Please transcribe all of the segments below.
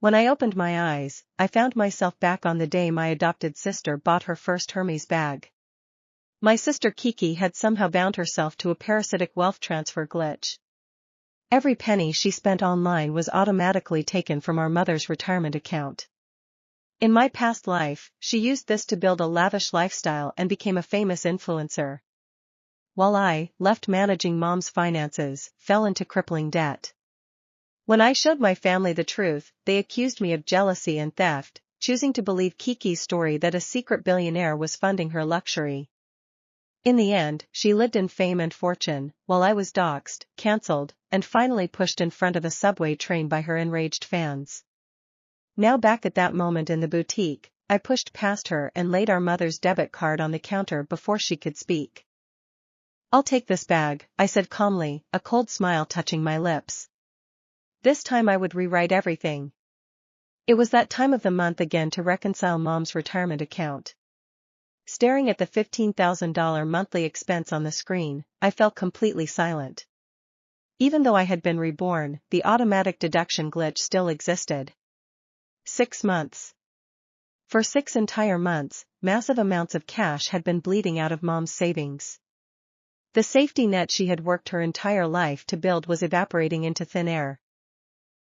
When I opened my eyes, I found myself back on the day my adopted sister bought her first Hermes bag. My sister Kiki had somehow bound herself to a parasitic wealth transfer glitch. Every penny she spent online was automatically taken from our mother's retirement account. In my past life, she used this to build a lavish lifestyle and became a famous influencer. While I, left managing mom's finances, fell into crippling debt. When I showed my family the truth, they accused me of jealousy and theft, choosing to believe Kiki's story that a secret billionaire was funding her luxury. In the end, she lived in fame and fortune, while I was doxxed, cancelled, and finally pushed in front of a subway train by her enraged fans. Now back at that moment in the boutique, I pushed past her and laid our mother's debit card on the counter before she could speak. "I'll take this bag," I said calmly, a cold smile touching my lips. This time I would rewrite everything. It was that time of the month again to reconcile mom's retirement account. Staring at the $15,000 monthly expense on the screen, I felt completely silent. Even though I had been reborn, the automatic deduction glitch still existed. 6 months. For 6 entire months, massive amounts of cash had been bleeding out of mom's savings. The safety net she had worked her entire life to build was evaporating into thin air.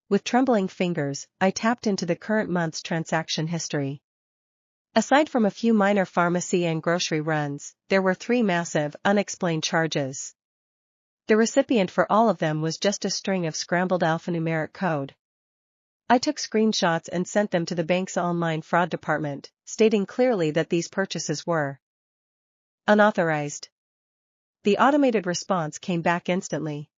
With trembling fingers, I tapped into the current month's transaction history. Aside from a few minor pharmacy and grocery runs, there were 3 massive, unexplained charges. The recipient for all of them was just a string of scrambled alphanumeric code. I took screenshots and sent them to the bank's online fraud department, stating clearly that these purchases were unauthorized. The automated response came back instantly.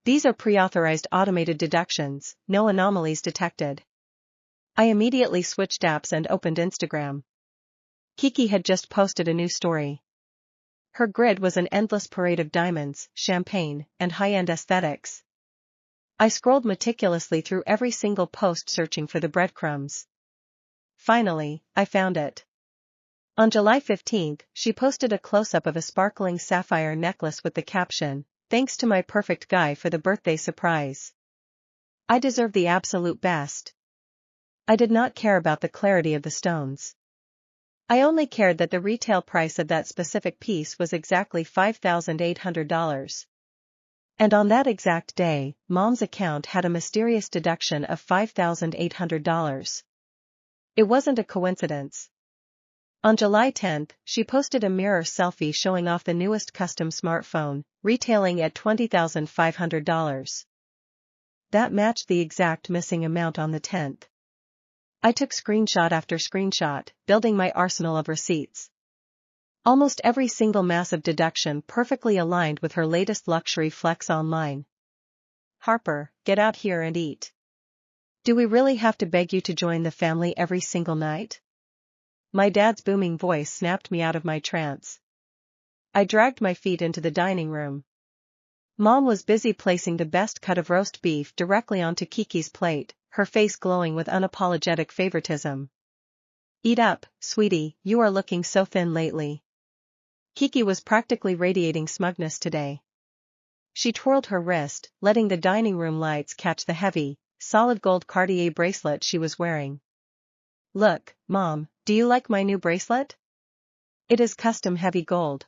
"These are pre-authorized automated deductions, no anomalies detected." I immediately switched apps and opened Instagram. Kiki had just posted a new story. Her grid was an endless parade of diamonds, champagne, and high-end aesthetics. I scrolled meticulously through every single post searching for the breadcrumbs. Finally, I found it. On July 15th, she posted a close-up of a sparkling sapphire necklace with the caption, "Thanks to my perfect guy for the birthday surprise. I deserve the absolute best." I did not care about the clarity of the stones. I only cared that the retail price of that specific piece was exactly $5,800. And on that exact day, mom's account had a mysterious deduction of $5,800. It wasn't a coincidence. On July 10th, she posted a mirror selfie showing off the newest custom smartphone, retailing at $20,500. That matched the exact missing amount on the 10th. I took screenshot after screenshot, building my arsenal of receipts. Almost every single massive deduction perfectly aligned with her latest luxury flex online. "Harper, get out here and eat. Do we really have to beg you to join the family every single night?" My dad's booming voice snapped me out of my trance. I dragged my feet into the dining room. Mom was busy placing the best cut of roast beef directly onto Kiki's plate, her face glowing with unapologetic favoritism. "Eat up, sweetie, you are looking so thin lately." Kiki was practically radiating smugness today. She twirled her wrist, letting the dining room lights catch the heavy, solid gold Cartier bracelet she was wearing. "Look, Mom, do you like my new bracelet? It is custom heavy gold.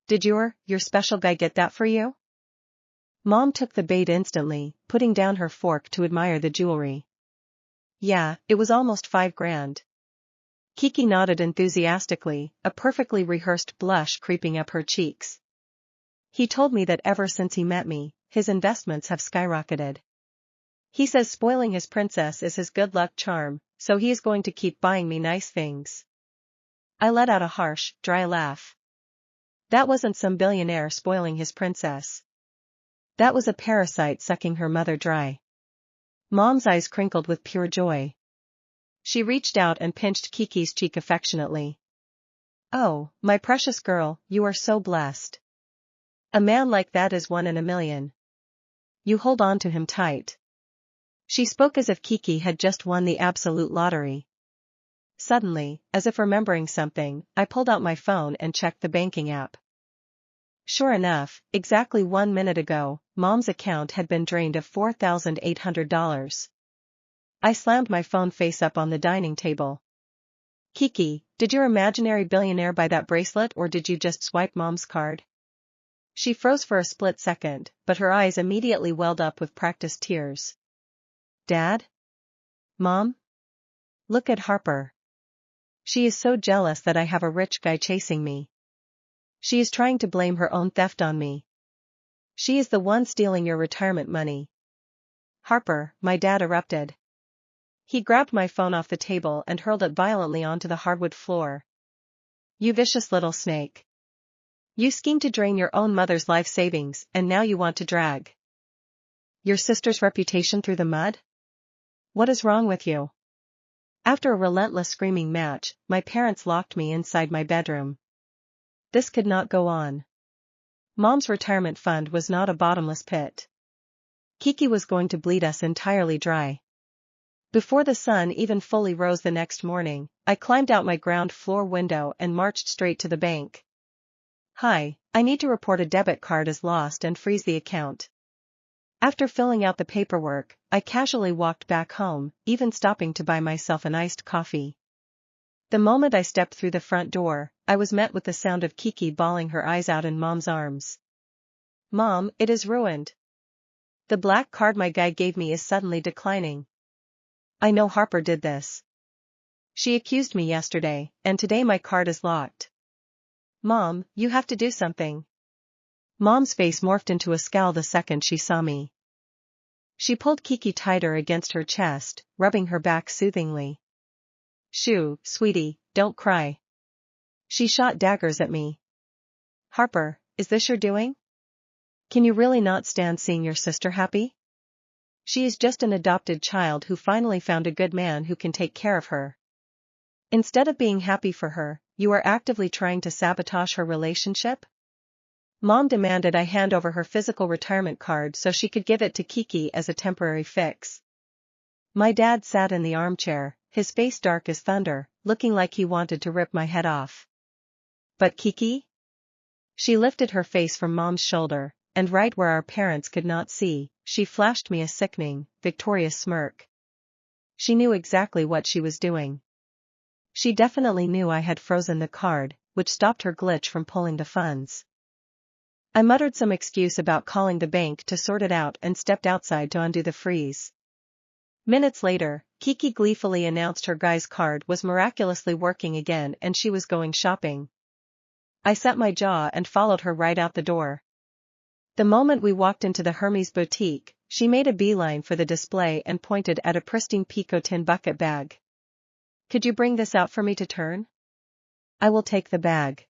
Did your special guy get that for you?" Mom took the bait instantly, putting down her fork to admire the jewelry. "Yeah, it was almost $5,000. Kiki nodded enthusiastically, a perfectly rehearsed blush creeping up her cheeks. "He told me that ever since he met me, his investments have skyrocketed. He says spoiling his princess is his good luck charm, so he is going to keep buying me nice things." I let out a harsh, dry laugh. That wasn't some billionaire spoiling his princess. That was a parasite sucking her mother dry. Mom's eyes crinkled with pure joy. She reached out and pinched Kiki's cheek affectionately. "Oh, my precious girl, you are so blessed. A man like that is one in a million. You hold on to him tight." She spoke as if Kiki had just won the absolute lottery. Suddenly, as if remembering something, I pulled out my phone and checked the banking app. Sure enough, exactly 1 minute ago, Mom's account had been drained of $4,800. I slammed my phone face up on the dining table. Kiki, did your imaginary billionaire buy that bracelet or did you just swipe mom's card? She froze for a split second, but her eyes immediately welled up with practiced tears. Dad? Mom? Look at Harper. She is so jealous that I have a rich guy chasing me. She is trying to blame her own theft on me. She is the one stealing your retirement money. Harper, my dad erupted. He grabbed my phone off the table and hurled it violently onto the hardwood floor. You vicious little snake. You schemed to drain your own mother's life savings and now you want to drag your sister's reputation through the mud? What is wrong with you? After a relentless screaming match, my parents locked me inside my bedroom. This could not go on. Mom's retirement fund was not a bottomless pit. Kiki was going to bleed us entirely dry. Before the sun even fully rose the next morning, I climbed out my ground floor window and marched straight to the bank. Hi, I need to report a debit card as lost and freeze the account. After filling out the paperwork, I casually walked back home, even stopping to buy myself an iced coffee. The moment I stepped through the front door, I was met with the sound of Kiki bawling her eyes out in Mom's arms. Mom, it is ruined. The black card my guy gave me is suddenly declining. I know Harper did this. She accused me yesterday, and today my card is locked. Mom, you have to do something. Mom's face morphed into a scowl the second she saw me. She pulled Kiki tighter against her chest, rubbing her back soothingly. Shoo, sweetie, don't cry. She shot daggers at me. Harper, is this your doing? Can you really not stand seeing your sister happy? She is just an adopted child who finally found a good man who can take care of her. Instead of being happy for her, you are actively trying to sabotage her relationship? Mom demanded I hand over her physical retirement card so she could give it to Kiki as a temporary fix. My dad sat in the armchair, his face dark as thunder, looking like he wanted to rip my head off. But Kiki? She lifted her face from Mom's shoulder, and right where our parents could not see, she flashed me a sickening, victorious smirk. She knew exactly what she was doing. She definitely knew I had frozen the card, which stopped her glitch from pulling the funds. I muttered some excuse about calling the bank to sort it out and stepped outside to undo the freeze. Minutes later, Kiki gleefully announced her guy's card was miraculously working again and she was going shopping. I set my jaw and followed her right out the door. The moment we walked into the Hermes boutique, she made a beeline for the display and pointed at a pristine Pico tin bucket bag. Could you bring this out for me to turn? I will take the bag.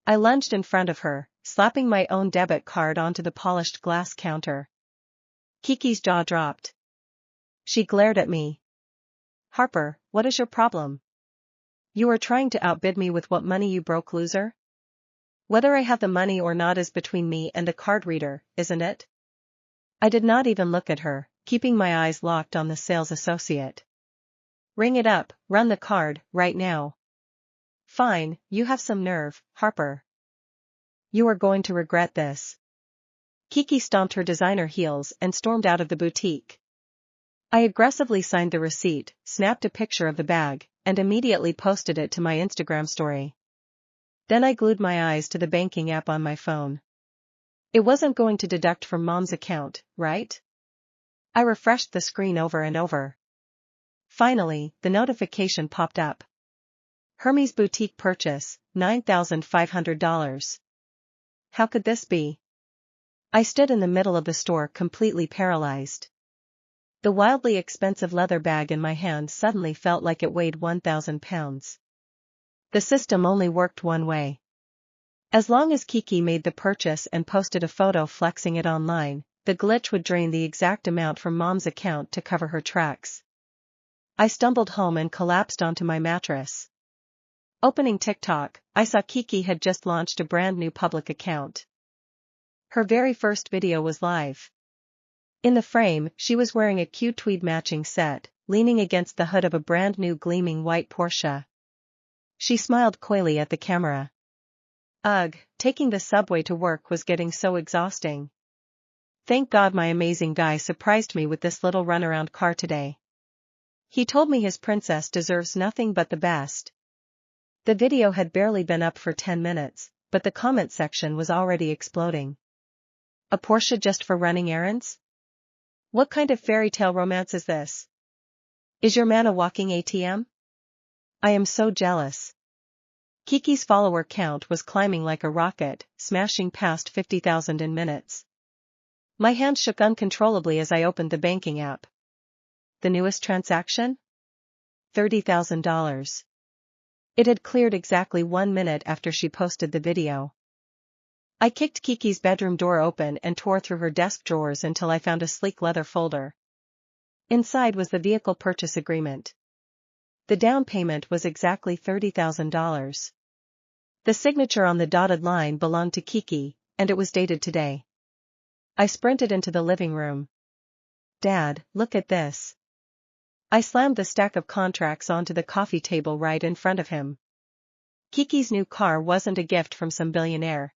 I lunged in front of her, slapping my own debit card onto the polished glass counter. Kiki's jaw dropped. She glared at me. Harper, what is your problem? You are trying to outbid me with what money, you broke loser? Whether I have the money or not is between me and the card reader, isn't it? I did not even look at her, keeping my eyes locked on the sales associate. Ring it up, run the card, right now. Fine, you have some nerve, Harper. You are going to regret this. Kiki stomped her designer heels and stormed out of the boutique. I aggressively signed the receipt, snapped a picture of the bag, and immediately posted it to my Instagram story. Then I glued my eyes to the banking app on my phone. It wasn't going to deduct from Mom's account, right? I refreshed the screen over and over. Finally, the notification popped up. Hermes boutique purchase, $9,500. How could this be? I stood in the middle of the store completely paralyzed. The wildly expensive leather bag in my hand suddenly felt like it weighed 1,000 pounds. The system only worked one way. As long as Kiki made the purchase and posted a photo flexing it online, the glitch would drain the exact amount from Mom's account to cover her tracks. I stumbled home and collapsed onto my mattress. Opening TikTok, I saw Kiki had just launched a brand new public account. Her very first video was live. In the frame, she was wearing a cute tweed matching set, leaning against the hood of a brand new gleaming white Porsche. She smiled coyly at the camera. Ugh, taking the subway to work was getting so exhausting. Thank God my amazing guy surprised me with this little runaround car today. He told me his princess deserves nothing but the best. The video had barely been up for 10 minutes, but the comment section was already exploding. A Porsche just for running errands? What kind of fairy tale romance is this? Is your man a walking ATM? I am so jealous. Kiki's follower count was climbing like a rocket, smashing past 50,000 in minutes. My hand shook uncontrollably as I opened the banking app. The newest transaction? $30,000. It had cleared exactly 1 minute after she posted the video. I kicked Kiki's bedroom door open and tore through her desk drawers until I found a sleek leather folder. Inside was the vehicle purchase agreement. The down payment was exactly $30,000. The signature on the dotted line belonged to Kiki, and it was dated today. I sprinted into the living room. Dad, look at this. I slammed the stack of contracts onto the coffee table right in front of him. Kiki's new car wasn't a gift from some billionaire.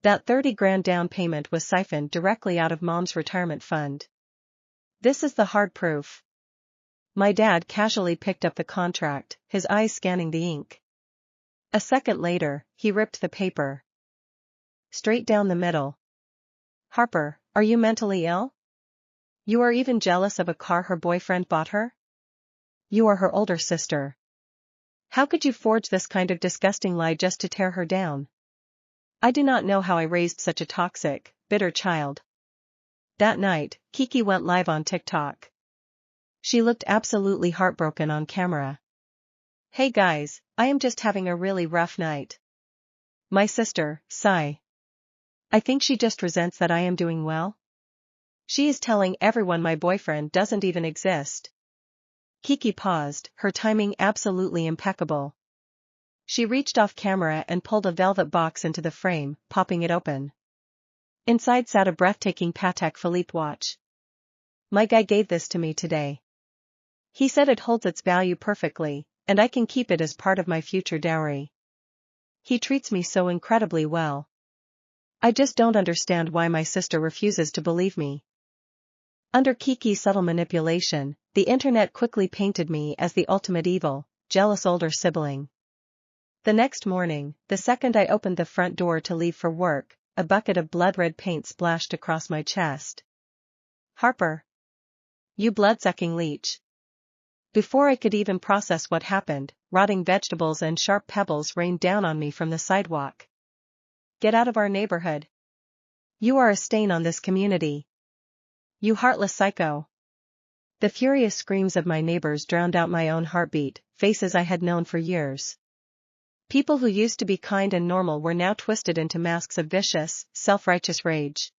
That 30 grand down payment was siphoned directly out of Mom's retirement fund. This is the hard proof. My dad casually picked up the contract, his eyes scanning the ink. A second later, he ripped the paper straight down the middle. Harper, are you mentally ill? You are even jealous of a car her boyfriend bought her? You are her older sister. How could you forge this kind of disgusting lie just to tear her down? I do not know how I raised such a toxic, bitter child. That night, Kiki went live on TikTok. She looked absolutely heartbroken on camera. Hey guys, I am just having a really rough night. My sister, sigh. I think she just resents that I am doing well. She is telling everyone my boyfriend doesn't even exist. Kiki paused, her timing absolutely impeccable. She reached off camera and pulled a velvet box into the frame, popping it open. Inside sat a breathtaking Patek Philippe watch. My guy gave this to me today. He said it holds its value perfectly, and I can keep it as part of my future dowry. He treats me so incredibly well. I just don't understand why my sister refuses to believe me. Under Kiki's subtle manipulation, the internet quickly painted me as the ultimate evil, jealous older sibling. The next morning, the second I opened the front door to leave for work, a bucket of blood-red paint splashed across my chest. Harper. You blood-sucking leech. Before I could even process what happened, rotting vegetables and sharp pebbles rained down on me from the sidewalk. Get out of our neighborhood. You are a stain on this community. You heartless psycho. The furious screams of my neighbors drowned out my own heartbeat, faces I had known for years. People who used to be kind and normal were now twisted into masks of vicious, self-righteous rage.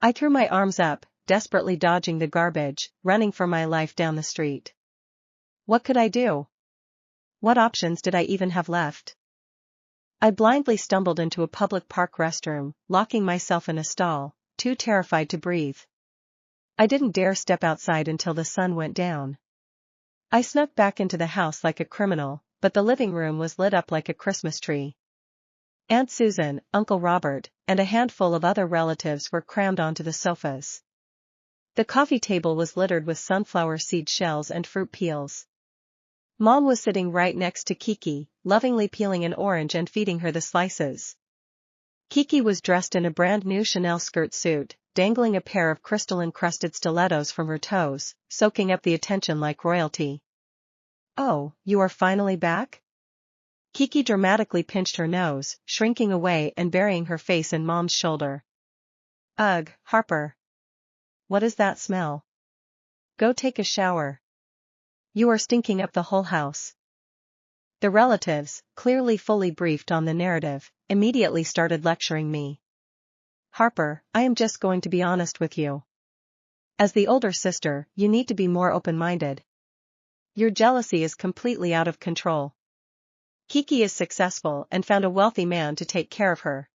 I threw my arms up, desperately dodging the garbage, running for my life down the street. What could I do? What options did I even have left? I blindly stumbled into a public park restroom, locking myself in a stall, too terrified to breathe. I didn't dare step outside until the sun went down. I snuck back into the house like a criminal, but the living room was lit up like a Christmas tree. Aunt Susan, Uncle Robert, and a handful of other relatives were crammed onto the sofas. The coffee table was littered with sunflower seed shells and fruit peels. Mom was sitting right next to Kiki, lovingly peeling an orange and feeding her the slices. Kiki was dressed in a brand new Chanel skirt suit, dangling a pair of crystal-encrusted stilettos from her toes, soaking up the attention like royalty. Oh, you are finally back? Kiki dramatically pinched her nose, shrinking away and burying her face in Mom's shoulder. Ugh, Harper. What is that smell? Go take a shower. You are stinking up the whole house. The relatives, clearly fully briefed on the narrative, immediately started lecturing me. Harper, I am just going to be honest with you. As the older sister, you need to be more open-minded. Your jealousy is completely out of control. Kiki is successful and found a wealthy man to take care of her.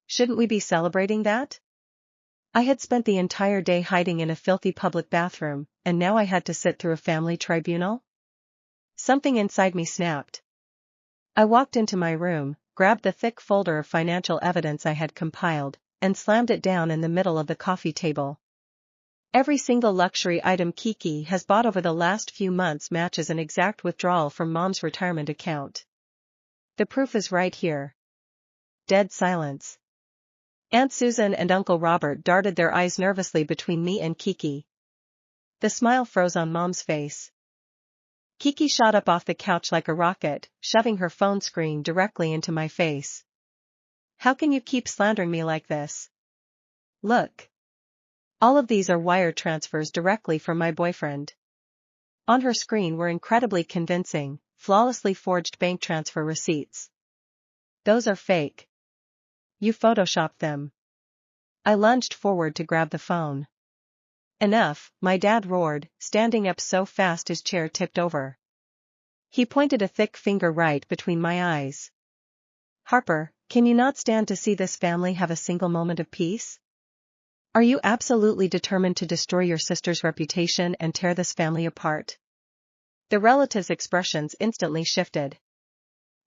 Shouldn't we be celebrating that? I had spent the entire day hiding in a filthy public bathroom, and now I had to sit through a family tribunal? Something inside me snapped. I walked into my room, grabbed the thick folder of financial evidence I had compiled, and slammed it down in the middle of the coffee table. Every single luxury item Kiki has bought over the last few months matches an exact withdrawal from Mom's retirement account. The proof is right here. Dead silence. Aunt Susan and Uncle Robert darted their eyes nervously between me and Kiki. The smile froze on Mom's face. Kiki shot up off the couch like a rocket, shoving her phone screen directly into my face. How can you keep slandering me like this? Look. All of these are wire transfers directly from my boyfriend. On her screen were incredibly convincing, flawlessly forged bank transfer receipts. Those are fake. You photoshopped them. I lunged forward to grab the phone. Enough, my dad roared, standing up so fast his chair tipped over. He pointed a thick finger right between my eyes. Harper, can you not stand to see this family have a single moment of peace? Are you absolutely determined to destroy your sister's reputation and tear this family apart? The relatives' expressions instantly shifted.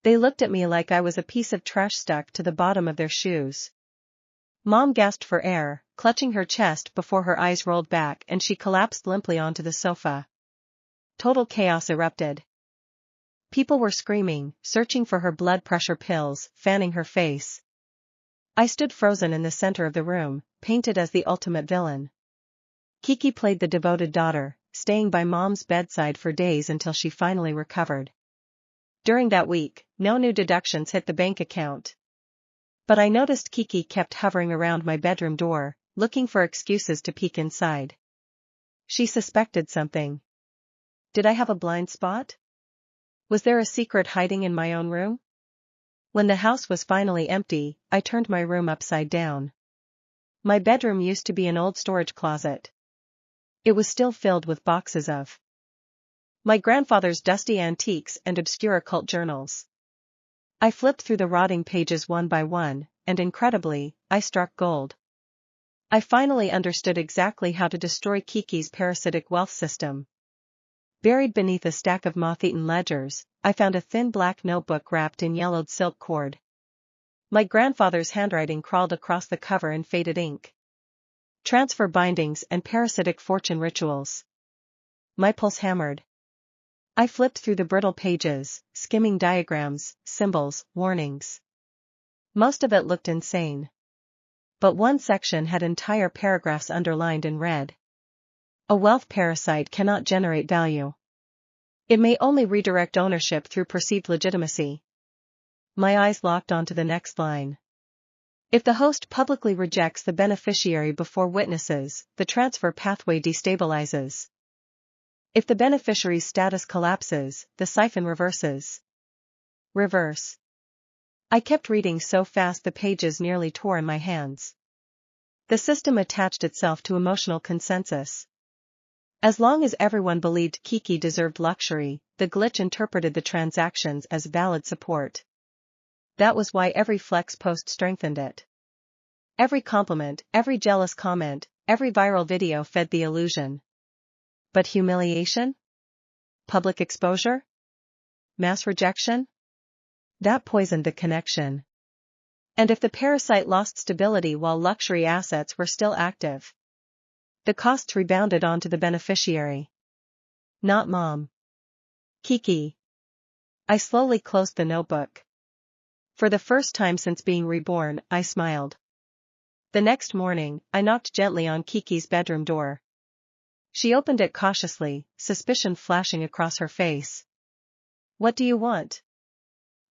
They looked at me like I was a piece of trash stuck to the bottom of their shoes. Mom gasped for air, clutching her chest before her eyes rolled back and she collapsed limply onto the sofa. Total chaos erupted. People were screaming, searching for her blood pressure pills, fanning her face. I stood frozen in the center of the room, painted as the ultimate villain. Kiki played the devoted daughter, staying by Mom's bedside for days until she finally recovered. During that week, no new deductions hit the bank account. But I noticed Kiki kept hovering around my bedroom door, looking for excuses to peek inside. She suspected something. Did I have a blind spot? Was there a secret hiding in my own room? When the house was finally empty, I turned my room upside down. My bedroom used to be an old storage closet. It was still filled with boxes of my grandfather's dusty antiques and obscure occult journals. I flipped through the rotting pages one by one, and incredibly, I struck gold. I finally understood exactly how to destroy Kiki's parasitic wealth system. Buried beneath a stack of moth-eaten ledgers, I found a thin black notebook wrapped in yellowed silk cord. My grandfather's handwriting crawled across the cover in faded ink. Transfer bindings and parasitic fortune rituals. My pulse hammered. I flipped through the brittle pages, skimming diagrams, symbols, warnings. Most of it looked insane. But one section had entire paragraphs underlined in red. A wealth parasite cannot generate value. It may only redirect ownership through perceived legitimacy. My eyes locked onto the next line. If the host publicly rejects the beneficiary before witnesses, the transfer pathway destabilizes. If the beneficiary's status collapses, the siphon reverses. Reverse. I kept reading so fast the pages nearly tore in my hands. The system attached itself to emotional consensus. As long as everyone believed Kiki deserved luxury, the glitch interpreted the transactions as valid support. That was why every flex post strengthened it. Every compliment, every jealous comment, every viral video fed the illusion. But humiliation? Public exposure? Mass rejection? That poisoned the connection. And if the parasite lost stability while luxury assets were still active, the costs rebounded onto the beneficiary. Not Mom. Kiki. I slowly closed the notebook. For the first time since being reborn, I smiled. The next morning, I knocked gently on Kiki's bedroom door. She opened it cautiously, suspicion flashing across her face. What do you want?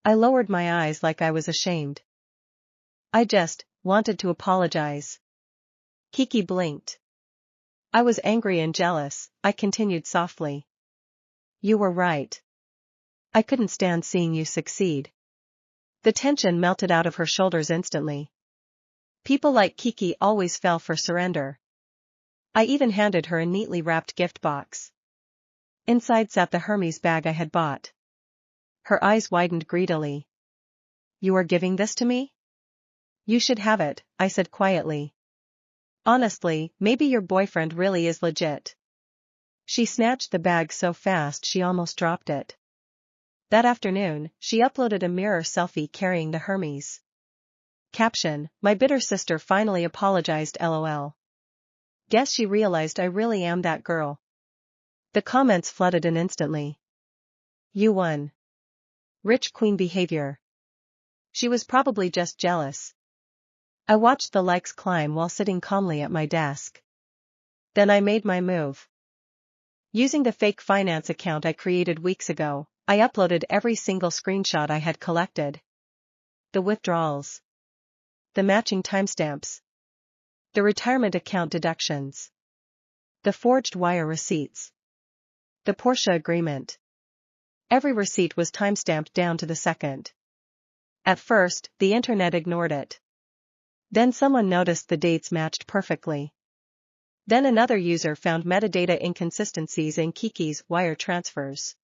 I lowered my eyes like I was ashamed. I just wanted to apologize. Kiki blinked. I was angry and jealous, I continued softly. You were right. I couldn't stand seeing you succeed. The tension melted out of her shoulders instantly. People like Kiki always fell for surrender. I even handed her a neatly wrapped gift box. Inside sat the Hermes bag I had bought. Her eyes widened greedily. You are giving this to me? You should have it, I said quietly. Honestly, maybe your boyfriend really is legit. She snatched the bag so fast she almost dropped it. That afternoon, she uploaded a mirror selfie carrying the Hermes. Caption: My bitter sister finally apologized LOL. Guess she realized I really am that girl. The comments flooded in instantly. You won. Rich queen behavior. She was probably just jealous. I watched the likes climb while sitting calmly at my desk. Then I made my move. Using the fake finance account I created weeks ago, I uploaded every single screenshot I had collected. The withdrawals. The matching timestamps. The retirement account deductions. The forged wire receipts. The Porsche agreement. Every receipt was timestamped down to the second. At first, the internet ignored it. Then someone noticed the dates matched perfectly. Then another user found metadata inconsistencies in Kiki's wire transfers.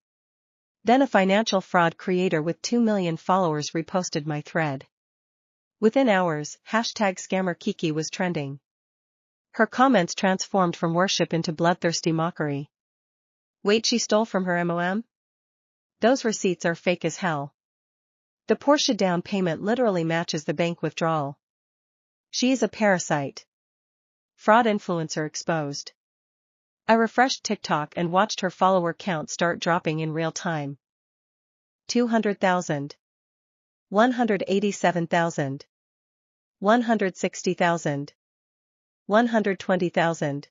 Then a financial fraud creator with 2 million followers reposted my thread. Within hours, #scammer Kiki was trending. Her comments transformed from worship into bloodthirsty mockery. Wait, she stole from her MOM? Those receipts are fake as hell. The Porsche down payment literally matches the bank withdrawal. She is a parasite. Fraud influencer exposed. I refreshed TikTok and watched her follower count start dropping in real time. 200,000. 187,000. 160,000. 120,000.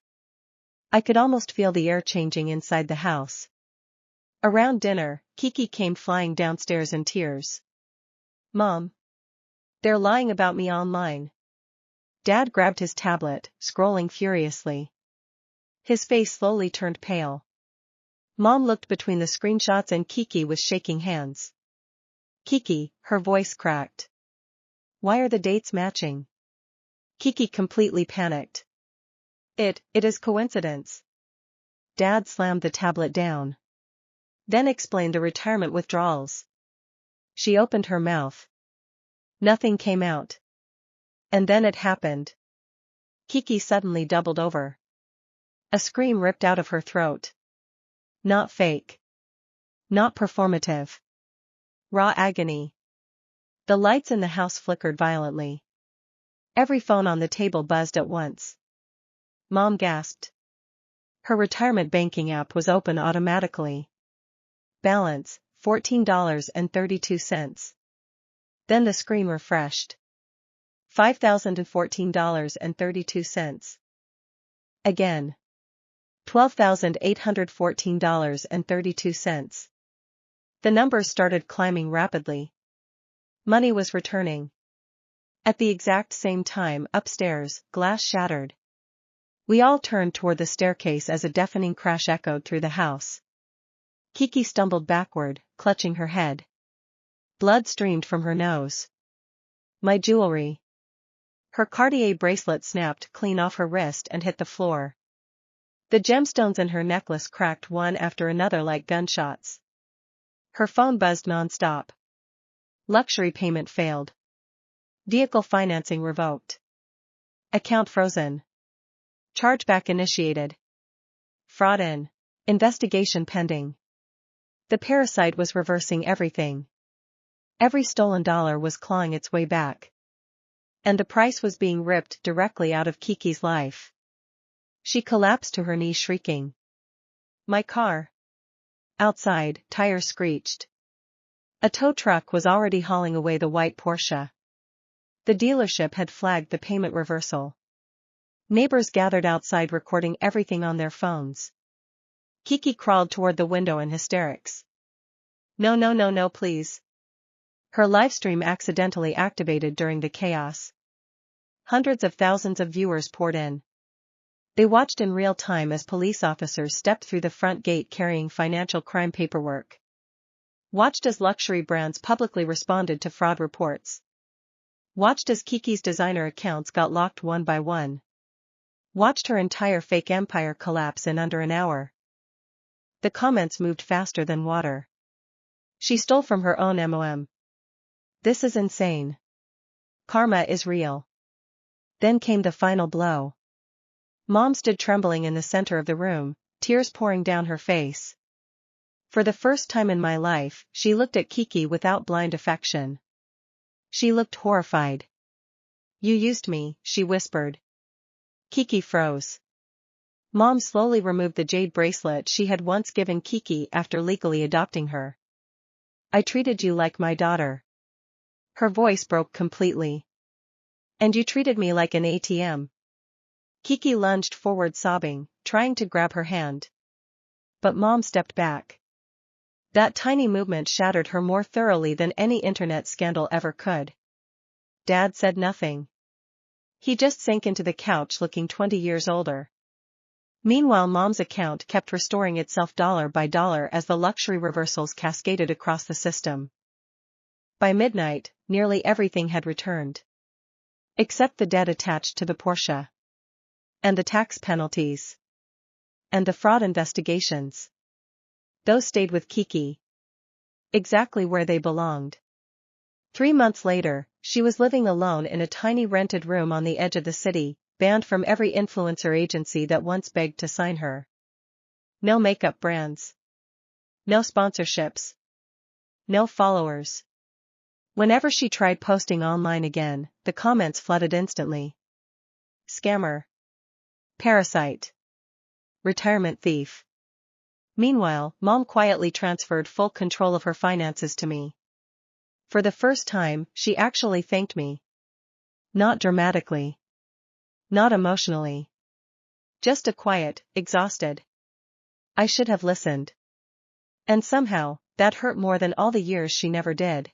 I could almost feel the air changing inside the house. Around dinner, Kiki came flying downstairs in tears. Mom. They're lying about me online. Dad grabbed his tablet, scrolling furiously. His face slowly turned pale. Mom looked between the screenshots and Kiki was shaking hands. Kiki, her voice cracked. Why are the dates matching? Kiki completely panicked. It is coincidence. Dad slammed the tablet down. Then explained the retirement withdrawals. She opened her mouth. Nothing came out. And then it happened. Kiki suddenly doubled over. A scream ripped out of her throat. Not fake. Not performative. Raw agony. The lights in the house flickered violently. Every phone on the table buzzed at once. Mom gasped. Her retirement banking app was open automatically. Balance, $14.32. Then the screen refreshed. $5,014.32. Again. $12,814.32. The numbers started climbing rapidly. Money was returning. At the exact same time, upstairs, glass shattered. We all turned toward the staircase as a deafening crash echoed through the house. Kiki stumbled backward, clutching her head. Blood streamed from her nose. My jewelry. Her Cartier bracelet snapped clean off her wrist and hit the floor. The gemstones in her necklace cracked one after another like gunshots. Her phone buzzed non-stop. Luxury payment failed. Vehicle financing revoked. Account frozen. Chargeback initiated. Fraud in. Investigation pending. The parasite was reversing everything. Every stolen dollar was clawing its way back. And the price was being ripped directly out of Kiki's life. She collapsed to her knees shrieking. My car. Outside, tires screeched. A tow truck was already hauling away the white Porsche. The dealership had flagged the payment reversal. Neighbors gathered outside recording everything on their phones. Kiki crawled toward the window in hysterics. No, please. Her livestream accidentally activated during the chaos. Hundreds of thousands of viewers poured in. They watched in real time as police officers stepped through the front gate carrying financial crime paperwork. Watched as luxury brands publicly responded to fraud reports. Watched as Kiki's designer accounts got locked one by one. Watched her entire fake empire collapse in under an hour. The comments moved faster than water. She stole from her own MOM. This is insane. Karma is real. Then came the final blow. Mom stood trembling in the center of the room, tears pouring down her face. For the first time in my life, she looked at Kiki without blind affection. She looked horrified. You used me, she whispered. Kiki froze. Mom slowly removed the jade bracelet she had once given Kiki after legally adopting her. I treated you like my daughter. Her voice broke completely. And you treated me like an ATM. Kiki lunged forward sobbing, trying to grab her hand. But Mom stepped back. That tiny movement shattered her more thoroughly than any internet scandal ever could. Dad said nothing. He just sank into the couch looking 20 years older. Meanwhile, Mom's account kept restoring itself dollar by dollar as the luxury reversals cascaded across the system. By midnight, nearly everything had returned. Except the debt attached to the Porsche. And the tax penalties. And the fraud investigations. Those stayed with Kiki. Exactly where they belonged. 3 months later, she was living alone in a tiny rented room on the edge of the city, banned from every influencer agency that once begged to sign her. No makeup brands. No sponsorships. No followers. Whenever she tried posting online again, the comments flooded instantly. Scammer. Parasite. Retirement thief. Meanwhile, Mom quietly transferred full control of her finances to me. For the first time, she actually thanked me. Not dramatically. Not emotionally. Just a quiet, exhausted. I should have listened. And somehow, that hurt more than all the years she never did.